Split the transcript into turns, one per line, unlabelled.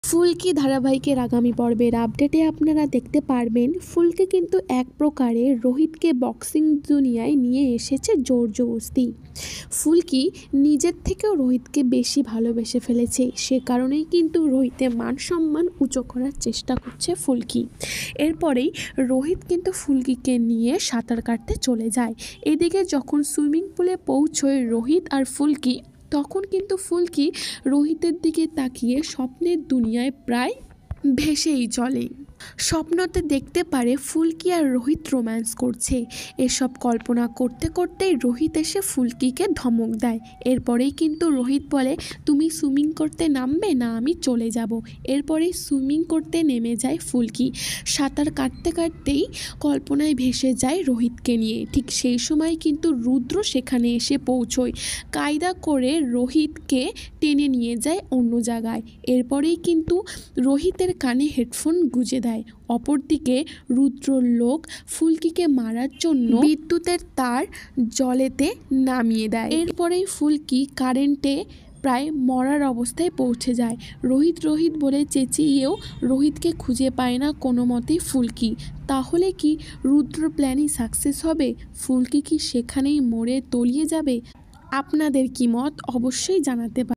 ফুলকি ধারাবাহিকের আগামী পর্বের আপডেটে আপনারা দেখতে পারবেন ফুলকি কিন্তু এক প্রকারে রোহিতকে বক্সিং দুনিয়ায় নিয়ে এসেছে জোর জবরদস্তি। ফুলকি নিজের থেকেও রোহিতকে বেশি ভালোবেসে ফেলেছে, সে কারণেই কিন্তু রোহিতের মান সম্মান উঁচু করার চেষ্টা করছে ফুলকি। এরপরেই রোহিত কিন্তু ফুলকিকে নিয়ে সাঁতার কাটতে চলে যায়। এদিকে যখন সুইমিং পুলে পৌঁছয় রোহিত আর ফুলকি, তখন কিন্তু ফুলকি রোহিতের দিকে তাকিয়ে স্বপ্নের দুনিয়ায় প্রায় ভেসেই চলে। স্বপ্নতে দেখতে পারে ফুলকি আর রোহিত রোম্যান্স করছে। এসব কল্পনা করতে করতেই রোহিত এসে ফুলকিকে ধমক দেয়। এরপরেই কিন্তু রোহিত বলে, তুমি সুইমিং করতে নামবে না আমি চলে যাব। এরপরেই সুইমিং করতে নেমে যায় ফুলকি। সাঁতার কাটতে কাটতেই কল্পনায় ভেসে যায় রোহিতকে নিয়ে। ঠিক সেই সময় কিন্তু রুদ্র সেখানে এসে পৌঁছয়, কায়দা করে রোহিতকে টেনে নিয়ে যায় অন্য জায়গায়। এরপরেই কিন্তু রোহিতের কানে হেডফোন গুঁজে দেয়। অপরদিকে রুদ্রর লোক ফুলকিকে মারার জন্য বিদ্যুতের তার জলেতে নামিয়ে দেয়। এরপরেই ফুলকি কারেন্টে প্রায় মরার অবস্থায় পৌঁছে যায়। রোহিত রোহিত বলে চেঁচিয়েও রোহিতকে খুঁজে পায় না কোনো মতেই ফুলকি। তাহলে কি রুদ্র প্ল্যানই সাকসেস হবে? ফুলকি কি সেখানেই মরে তলিয়ে যাবে? আপনাদের কি মত অবশ্যই জানাতে পারেন।